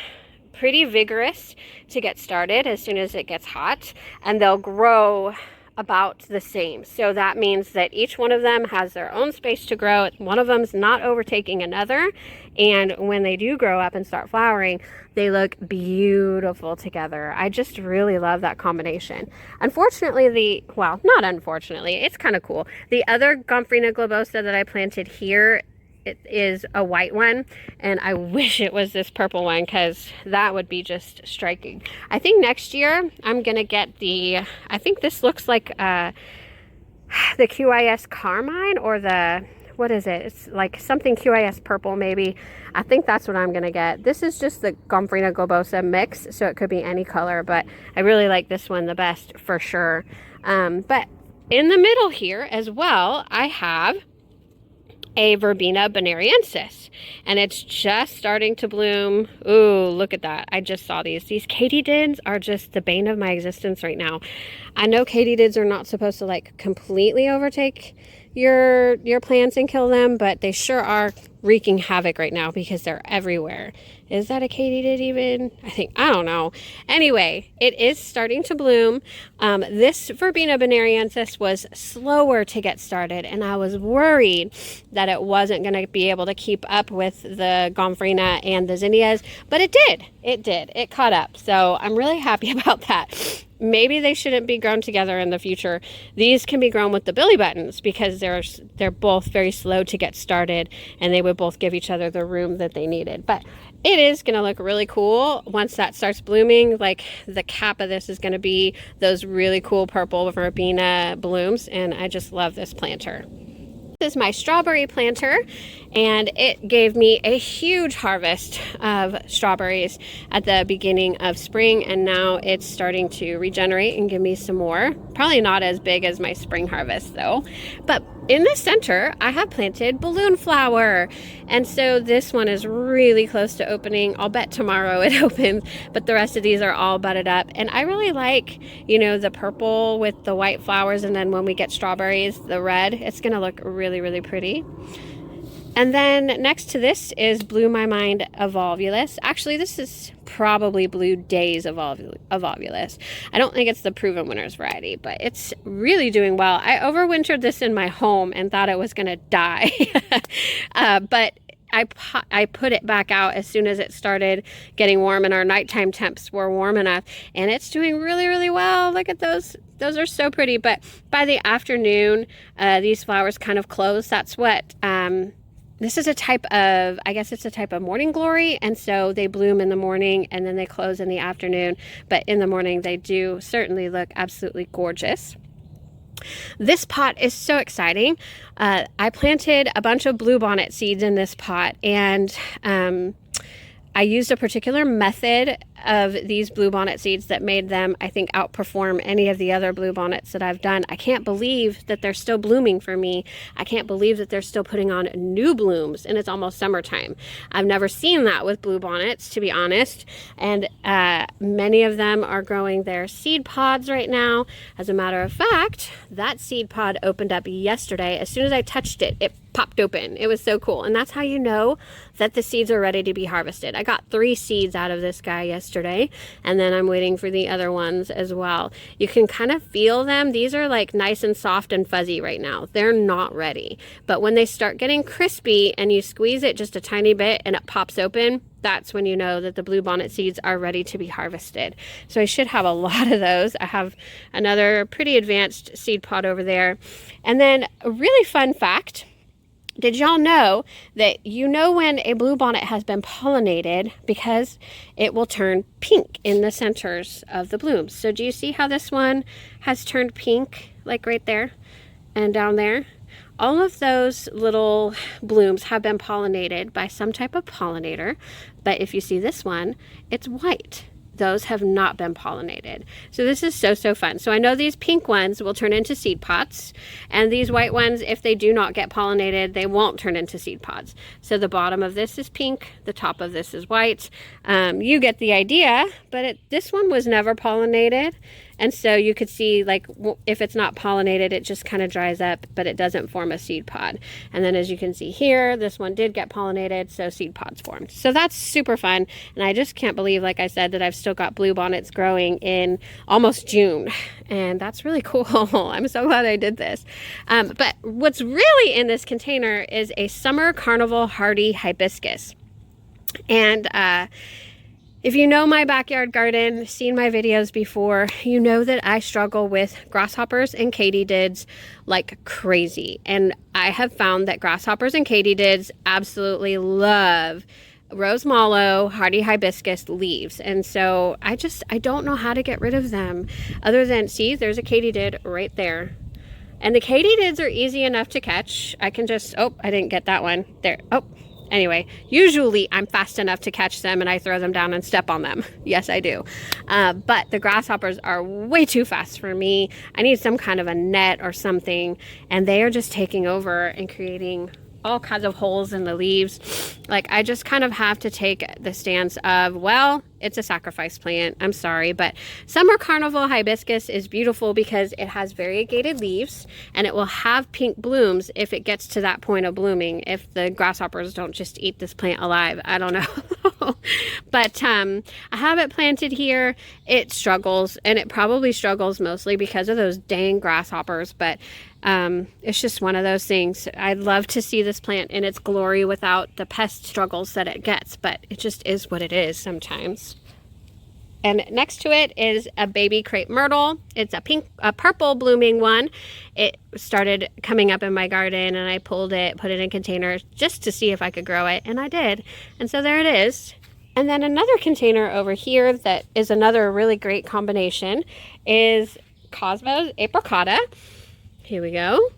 pretty vigorous to get started as soon as it gets hot, and they'll grow about the same. So that means that each one of them has their own space to grow. One of them's not overtaking another, and when they do grow up and start flowering, they look beautiful together. I just really love that combination. Unfortunately, well, not unfortunately, it's kind of cool. The other gomphrena globosa that I planted here, it is a white one, and I wish it was this purple one because that would be just striking. I think next year I'm gonna get I think this looks like the QIS Carmine, or what is it? It's like something QIS purple maybe. I think that's what I'm gonna get. This is just the gomphrena globosa mix, so it could be any color, but I really like this one the best for sure. But in the middle here as well, I have a Verbena bonariensis, and it's just starting to bloom. Ooh, look at that. I just saw these. These katydids are just the bane of my existence right now. I know katydids are not supposed to like completely overtake your plants and kill them, but they sure are wreaking havoc right now because they're everywhere. Is that a katydid even? I don't know. Anyway, it is starting to bloom. This Verbena bonariensis was slower to get started, and I was worried that it wasn't going to be able to keep up with the gomphrena and the zinnias, but it did. It caught up. So I'm really happy about that. Maybe they shouldn't be grown together in the future. These can be grown with the billy buttons because they're both very slow to get started, and they would both give each other the room that they needed. But it is going to look really cool once that starts blooming. Like, the cap of this is going to be those really cool purple Verbena blooms, and I just love this planter. This is my strawberry planter, and it gave me a huge harvest of strawberries at the beginning of spring, and now it's starting to regenerate and give me some more. Probably not as big as my spring harvest though. But in the center, I have planted balloon flower, and so this one is really close to opening. I'll bet tomorrow it opens, but the rest of these are all budded up, and I really like, you know, the purple with the white flowers, and then when we get strawberries, the red. It's gonna look really pretty. And then next to this is Blew My Mind Evolvulus. Actually, this is probably Blue Days Evolvulus. I don't think it's the Proven Winners variety, but it's really doing well. I overwintered this in my home and thought it was going to die. But I put it back out as soon as it started getting warm, and our nighttime temps were warm enough, and it's doing really well. Look at those. Those are so pretty. But by the afternoon, these flowers kind of close. That's what... this is a type of, I guess it's a type of morning glory, and so they bloom in the morning and then they close in the afternoon, but in the morning they do certainly look absolutely gorgeous. This pot is so exciting. I planted a bunch of bluebonnet seeds in this pot, and I used a particular method of these bluebonnet seeds that made them, I think, outperform any of the other bluebonnets that I've done. I can't believe that they're still blooming for me. I can't believe that they're still putting on new blooms and it's almost summertime. I've never seen that with bluebonnets, to be honest. And many of them are growing their seed pods right now. As a matter of fact, that seed pod opened up yesterday. As soon as I touched it, it popped open. It was so cool. And that's how you know that the seeds are ready to be harvested. I got 3 seeds out of this guy yesterday, and then I'm waiting for the other ones as well. You can kind of feel them. These are like nice and soft and fuzzy right now. They're not ready. But when they start getting crispy and you squeeze it just a tiny bit and it pops open, that's when you know that the bluebonnet seeds are ready to be harvested. So I should have a lot of those. I have another pretty advanced seed pod over there. And then a really fun fact, did y'all know that you know when a bluebonnet has been pollinated because it will turn pink in the centers of the blooms? So do you see how this one has turned pink, like right there and down there? All of those little blooms have been pollinated by some type of pollinator, but if you see this one, it's white. Those have not been pollinated. So this is so fun. So I know these pink ones will turn into seed pods, and these white ones, if they do not get pollinated, they won't turn into seed pods. So the bottom of this is pink, the top of this is white. You get the idea, but this one was never pollinated. And so you could see, like, if it's not pollinated, it just kind of dries up, but it doesn't form a seed pod. And then as you can see here, this one did get pollinated, so seed pods formed. So that's super fun. And I just can't believe, like I said, that I've still got bluebonnets growing in almost June. And that's really cool. I'm so glad I did this. But what's really in this container is a summer carnival hardy hibiscus. And if you know my backyard garden, seen my videos before, you know that I struggle with grasshoppers and katydids like crazy. And I have found that grasshoppers and katydids absolutely love rose mallow, hardy hibiscus leaves. And so I don't know how to get rid of them other than, see, there's a katydid right there. And the katydids are easy enough to catch. I can just, oh, I didn't get that one. There, oh. Anyway, usually I'm fast enough to catch them and I throw them down and step on them. Yes, I do. But the grasshoppers are way too fast for me. I need some kind of a net or something, and they are just taking over and creating all kinds of holes in the leaves. Like, I just kind of have to take the stance of, well, it's a sacrifice plant. I'm sorry, but summer carnival hibiscus is beautiful because it has variegated leaves and it will have pink blooms if it gets to that point of blooming, if the grasshoppers don't just eat this plant alive. I don't know. But I have it planted here. It struggles, and it probably struggles mostly because of those dang grasshoppers, but it's just one of those things. I'd love to see this plant in its glory without the pest struggles that it gets, but it just is what it is sometimes. And next to it is a baby crepe myrtle. It's a purple blooming one. It started coming up in my garden, and I pulled it, put it in containers just to see if I could grow it, and I did. And so there it is. And then another container over here that is another really great combination is Cosmos apricota. Here we go.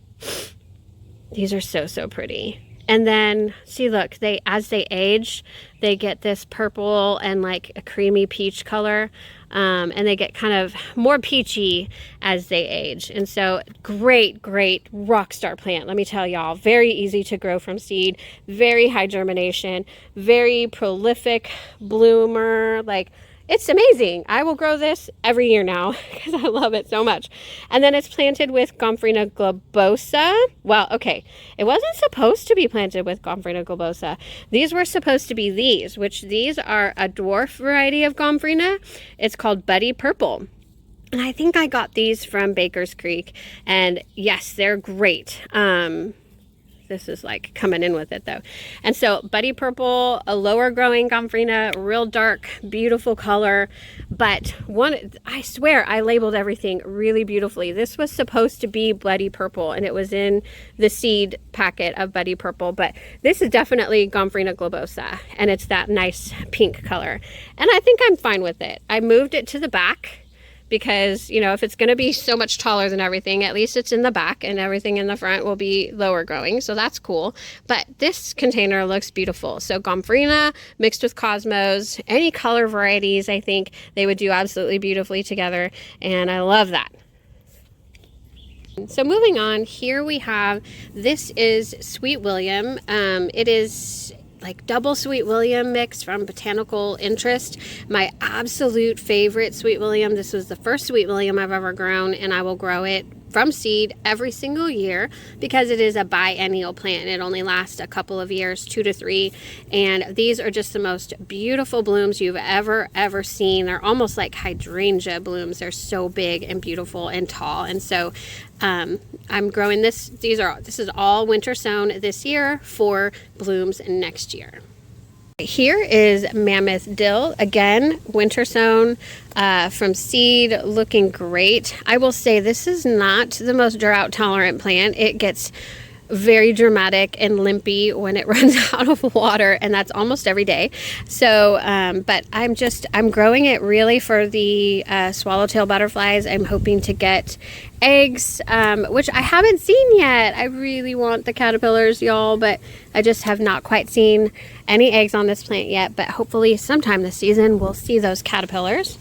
These are so pretty. And then, see, look, as they age, they get this purple and like a creamy peach color, and they get kind of more peachy as they age. And so, great rock star plant, let me tell y'all. Very easy to grow from seed, very high germination, very prolific bloomer, like, it's amazing. I will grow this every year now because I love it so much. And then it's planted with gomphrena globosa. Well, okay, it wasn't supposed to be planted with gomphrena globosa. These were supposed to be these, which these are a dwarf variety of gomphrena. It's called Buddy Purple. And I think I got these from Baker's Creek. And yes, they're great. This is like coming in with it though. And so Buddy Purple, a lower growing gomphrena, real dark, beautiful color. But I swear I labeled everything really beautifully. This was supposed to be Buddy Purple, and it was in the seed packet of Buddy Purple, but this is definitely gomphrena globosa, and it's that nice pink color. And I think I'm fine with it. I moved it to the back because, you know, if it's going to be so much taller than everything, at least it's in the back and everything in the front will be lower growing. So that's cool. But this container looks beautiful. So gomphrena mixed with cosmos, any color varieties, I think they would do absolutely beautifully together. And I love that. So moving on, here we have, this is Sweet William. It is like double Sweet William mix from Botanical Interest. My absolute favorite Sweet William. This was the first Sweet William I've ever grown, and I will grow it from seed every single year because it is a biennial plant. It only lasts a couple of years, 2 to 3, and these are just the most beautiful blooms you've ever seen. They're almost like hydrangea blooms. They're so big and beautiful and tall. And so I'm growing this. This is all winter sown this year for blooms next year. Here is Mammoth Dill, again winter sown from seed, looking great. I will say this is not the most drought tolerant plant. It gets very dramatic and limpy when it runs out of water, and that's almost every day. So but I'm growing it really for the swallowtail butterflies. I'm hoping to get eggs, which I haven't seen yet. I really want the caterpillars, y'all, but I just have not quite seen any eggs on this plant yet, but hopefully sometime this season we'll see those caterpillars.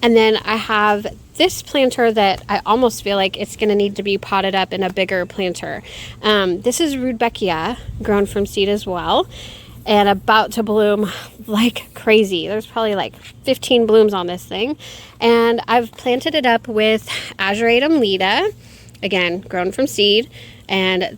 And then I have this planter that I almost feel like it's going to need to be potted up in a bigger planter. This is Rudbeckia, grown from seed as well, and about to bloom like crazy. There's probably like 15 blooms on this thing. And I've planted it up with Azuratum Leda, again, grown from seed. And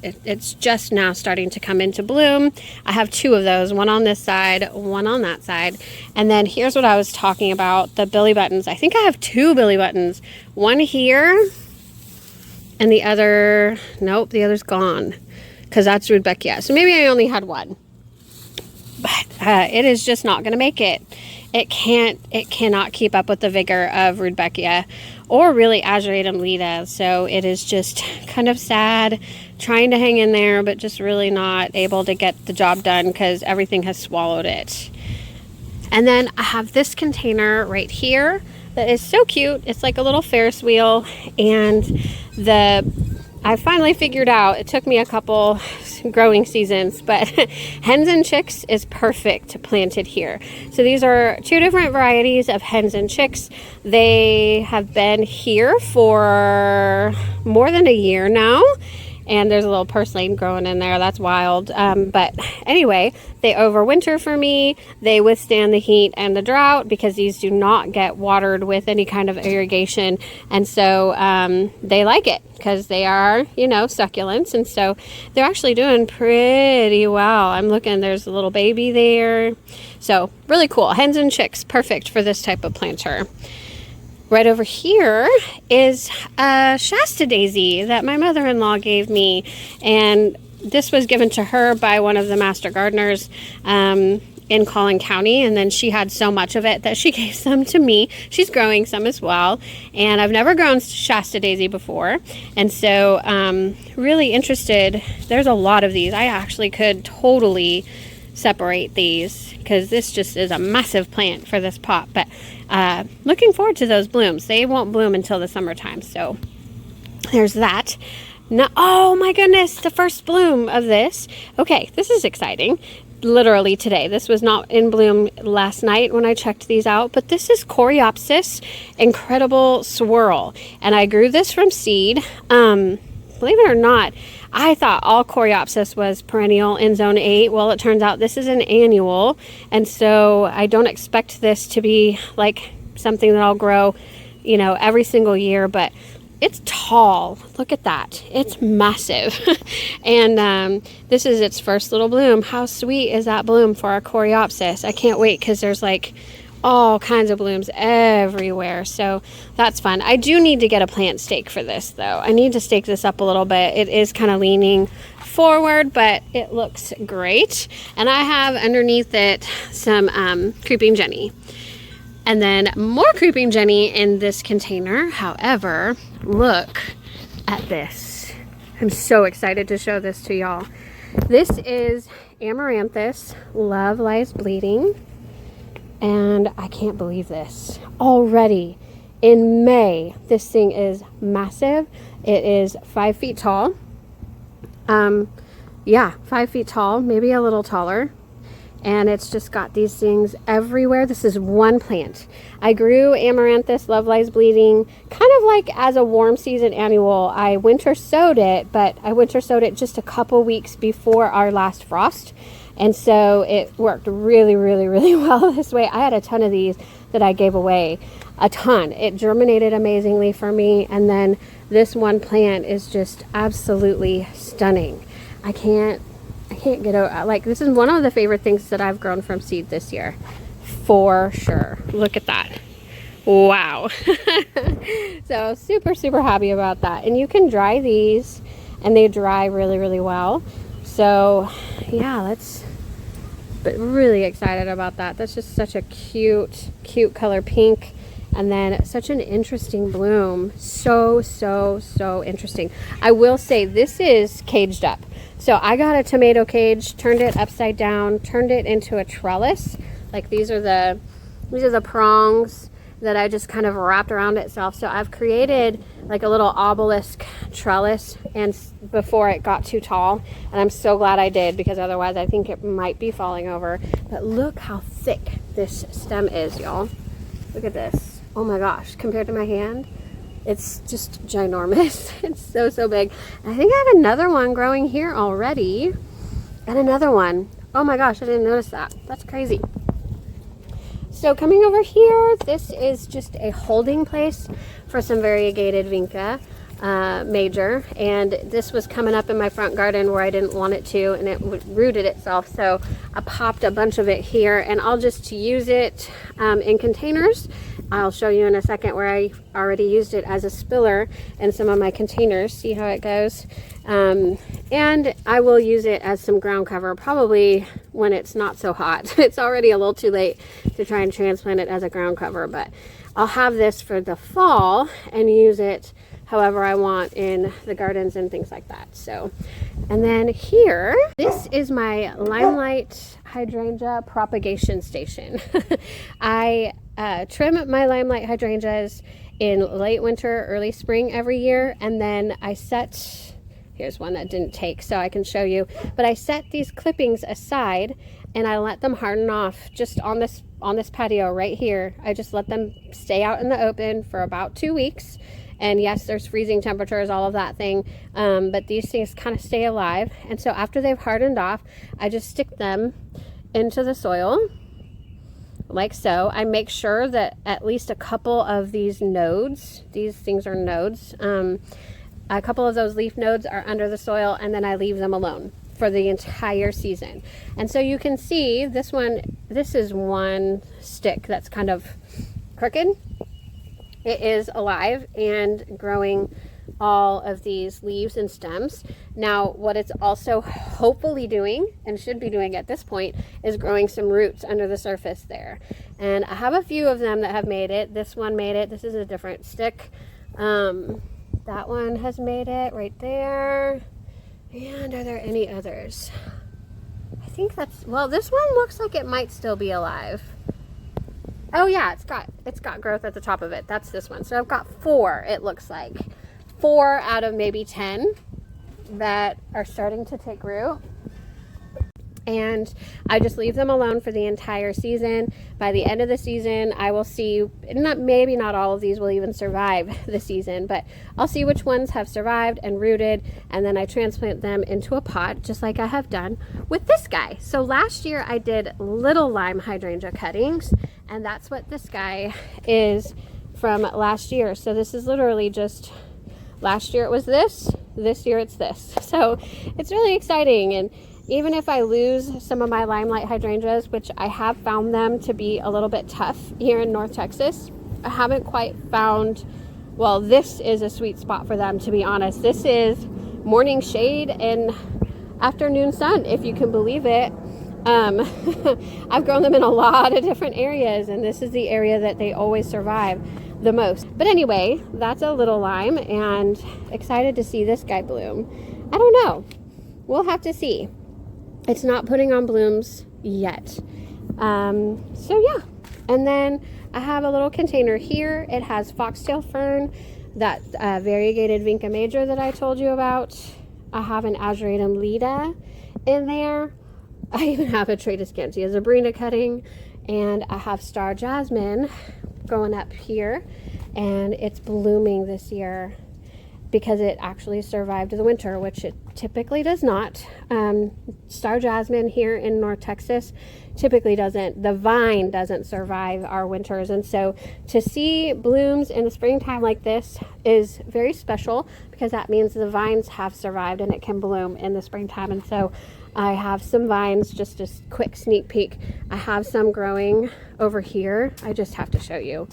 it's just now starting to come into bloom. I have 2 of those, one on this side, one on that side. And then here's what I was talking about, the billy buttons. I think I have 2 billy buttons, one here and the other, nope, the other's gone because that's Rudbeckia. So maybe I only had 1. But it is just not going to make it. It cannot keep up with the vigor of Rudbeckia or really Azuratum Leda. So it is just kind of sad, trying to hang in there, but just really not able to get the job done because everything has swallowed it. And then I have this container right here that is so cute. It's like a little Ferris wheel, and I finally figured out, it took me a couple growing seasons, but hens and chicks is perfect planted here. So these are 2 different varieties of hens and chicks. They have been here for more than a year now, and there's a little purslane growing in there. That's wild. But anyway, they overwinter for me. They withstand the heat and the drought because these do not get watered with any kind of irrigation. And so they like it because they are, you know, succulents. And so they're actually doing pretty well. I'm looking, there's a little baby there. So really cool. Hens and chicks, perfect for this type of planter. Right over here is a Shasta daisy that my mother-in-law gave me, and this was given to her by one of the master gardeners in Collin County, and then she had so much of it that she gave some to me. She's growing some as well, and I've never grown Shasta daisy before, and so really interested. There's a lot of these. I actually could totally separate these because this just is a massive plant for this pot, but looking forward to those blooms. They won't bloom until the summertime, so there's that. Now, oh my goodness, the first bloom of this. Okay, this is exciting. Literally today. This was not in bloom last night when I checked these out, but this is Coreopsis Incredible Swirl, and I grew this from seed. Believe it or not, I thought all Coreopsis was perennial in zone 8. Well, it turns out this is an annual, and so I don't expect this to be like something that I'll grow, you know, every single year, but it's tall. Look at that. It's massive. And this is its first little bloom. How sweet is that bloom for our Coreopsis? I can't wait because there's like all kinds of blooms everywhere, so that's fun. I do need to get a plant stake for this though. I need to stake this up a little bit. It is kind of leaning forward, but it looks great. And I have underneath it some creeping Jenny, and then more creeping Jenny in this container. However, look at this. I'm so excited to show this to y'all. This is Amaranthus Love Lies Bleeding. And I can't believe this. Already in May. This thing is massive. It is 5 feet tall. Yeah, 5 feet tall, maybe a little taller. And it's just got these things everywhere. This is one plant. I grew Amaranthus, Love Lies Bleeding, kind of like as a warm season annual. I winter sowed it, but I winter sowed it just a couple weeks before our last frost. And so it worked really, really, really well this way. I had a ton of these that I gave away, a ton. It germinated amazingly for me. And then this one plant is just absolutely stunning. I can't get over, like, this is one of the favorite things that I've grown from seed this year, for sure. Look at that. Wow. So super, super happy about that. And you can dry these and they dry really, really well. So yeah, but really excited about that. That's just such a cute color pink. And then such an interesting bloom. So interesting. I will say this is caged up. So I got a tomato cage, turned it upside down, turned it into a trellis. Like these are the prongs that I just kind of wrapped around itself. So I've created like a little obelisk trellis, and before it got too tall, and I'm so glad I did, because otherwise I think it might be falling over. But look how thick this stem is, y'all. Look at this. Oh my gosh, compared to my hand, it's just ginormous. It's so big. And I think I have another one growing here already, and another one. Oh my gosh, I didn't notice that. That's crazy. So coming over here, this is just a holding place for some variegated vinca major, and this was coming up in my front garden where I didn't want it to, and it rooted itself. So I popped a bunch of it here, and I'll just use it in containers. I'll show you in a second where I already used it as a spiller in some of my containers. See how it goes. And I will use it as some ground cover, probably when it's not so hot. It's already a little too late to try and transplant it as a ground cover, but I'll have this for the fall and use it however I want in the gardens and things like that. So, and then here, this is my Limelight Hydrangea propagation station. I trim my Limelight hydrangeas in late winter, early spring every year, and then I set, here's one that didn't take so I can show you, but I set these clippings aside and I let them harden off just on this patio right here. I just let them stay out in the open for about 2 weeks. And yes, there's freezing temperatures, all of that thing, but these things kind of stay alive. And so after they've hardened off, I just stick them into the soil like so. I make sure that at least a couple of these nodes, these things are nodes, a couple of those leaf nodes are under the soil, and then I leave them alone for the entire season. And so you can see this one, this is one stick that's kind of crooked. It is alive and growing all of these leaves and stems. Now, what it's also hopefully doing, and should be doing at this point, is growing some roots under the surface there. And I have a few of them that have made it. This one made it. This is a different stick. That one has made it right there. And are there any others? I think that's, well, this one looks like it might still be alive. Oh yeah, it's got growth at the top of it. That's this one. So I've got 4, it looks like. 4 out of maybe 10 that are starting to take root. And I just leave them alone for the entire season. By the end of the season, I will see, maybe not all of these will even survive the season, but I'll see which ones have survived and rooted, and then I transplant them into a pot, just like I have done with this guy. So last year I did little lime hydrangea cuttings, and that's what this guy is from last year. So this is literally just, last year it was this year it's this. So it's really exciting. And even if I lose some of my Limelight hydrangeas, which I have found them to be a little bit tough here in North Texas, I haven't quite found, well, this is a sweet spot for them, to be honest. This is morning shade and afternoon sun, if you can believe it. I've grown them in a lot of different areas, and this is the area that they always survive the most. But anyway, that's a little lime, and excited to see this guy bloom. I don't know. We'll have to see. It's not putting on blooms yet. So yeah. And then I have a little container here. It has foxtail fern, that variegated vinca major that I told you about. I have an Ageratum leda in there. I even have a Tradescantia Zabrina cutting, and I have star jasmine going up here, and it's blooming this year because it actually survived the winter, which it typically does not. Star jasmine here in North Texas typically doesn't, the vine doesn't survive our winters. And so to see blooms in the springtime like this is very special, because that means the vines have survived and it can bloom in the springtime. And so I have some vines, just a quick sneak peek. I have some growing over here. I just have to show you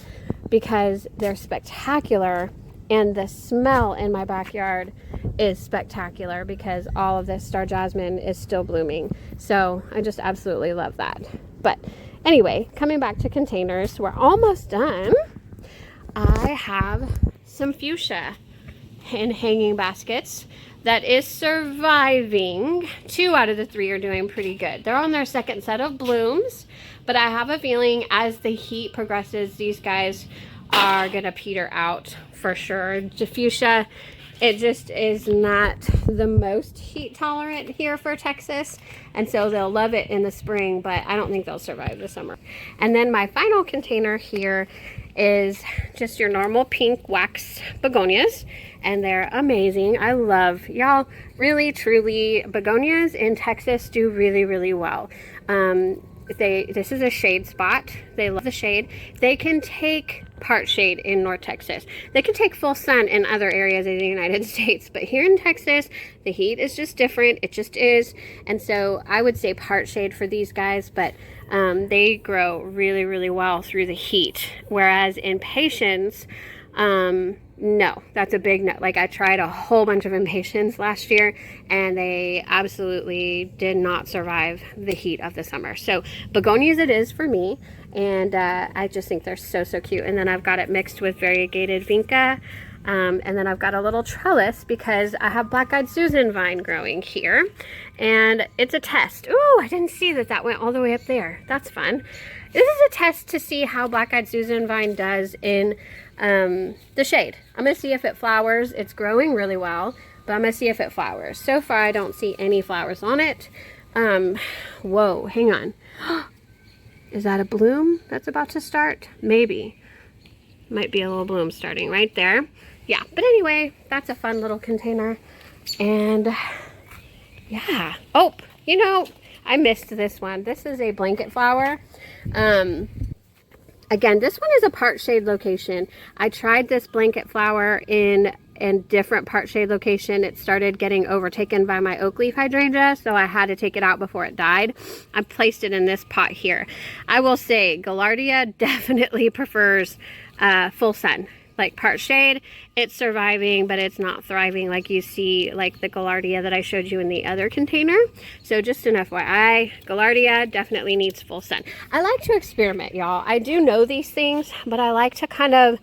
because they're spectacular. And the smell in my backyard is spectacular because all of this star jasmine is still blooming. So I just absolutely love that. But anyway, coming back to containers, we're almost done. I have some fuchsia in hanging baskets that is surviving. 2 out of the 3 are doing pretty good. They're on their second set of blooms, but I have a feeling as the heat progresses, these guys are gonna peter out for sure. The fuchsia, it just is not the most heat tolerant here for Texas, and so they'll love it in the spring, but I don't think they'll survive the summer. And then my final container here is just your normal pink wax begonias, and they're amazing. I love, y'all, really truly, begonias in Texas do really, really well. This is a shade spot. They love the shade. They can take part shade in North Texas. They can take full sun in other areas of the United States, but here in Texas, the heat is just different. It just is. And so I would say part shade for these guys, but they grow really, really well through the heat. Whereas in Patience, no, that's a big no. Like, I tried a whole bunch of impatiens last year and they absolutely did not survive the heat of the summer. So begonias it is for me, and I just think they're so, so cute. And then I've got it mixed with variegated vinca, and then I've got a little trellis because I have black-eyed Susan vine growing here, and it's a test. Ooh, I didn't see that that went all the way up there. That's fun. This is a test to see how black-eyed Susan vine does in the shade. I'm gonna see if it flowers. It's growing really well, but I'm gonna see if it flowers. So far I don't see any flowers on it. Whoa, hang on. Is that a bloom that's about to start? Maybe. Might be a little bloom starting right there. Yeah, but anyway, that's a fun little container. And yeah. Oh, you know, I missed this one. This is a blanket flower. Again, this one is a part shade location. I tried this blanket flower in different part shade location. It started getting overtaken by my oak leaf hydrangea, so I had to take it out before it died. I placed it in this pot here. I will say Gaillardia definitely prefers full sun. Like part shade, it's surviving, but it's not thriving like you see like the Gaillardia that I showed you in the other container. So just an FYI, Gaillardia definitely needs full sun. I like to experiment, y'all. I do know these things, but I like to kind of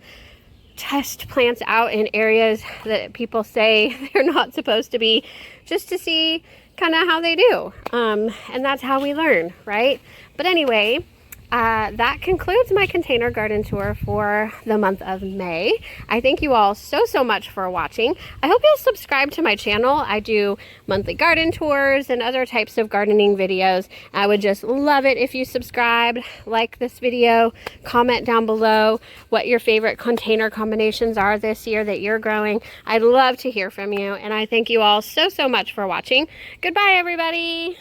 test plants out in areas that people say they're not supposed to be, just to see kind of how they do. And that's how we learn, right? But anyway, that concludes my container garden tour for the month of May. I thank you all so, so much for watching. I hope you'll subscribe to my channel. I do monthly garden tours and other types of gardening videos. I would just love it if you subscribed, like this video, comment down below what your favorite container combinations are this year that you're growing. I'd love to hear from you, and I thank you all so, so much for watching. Goodbye, everybody.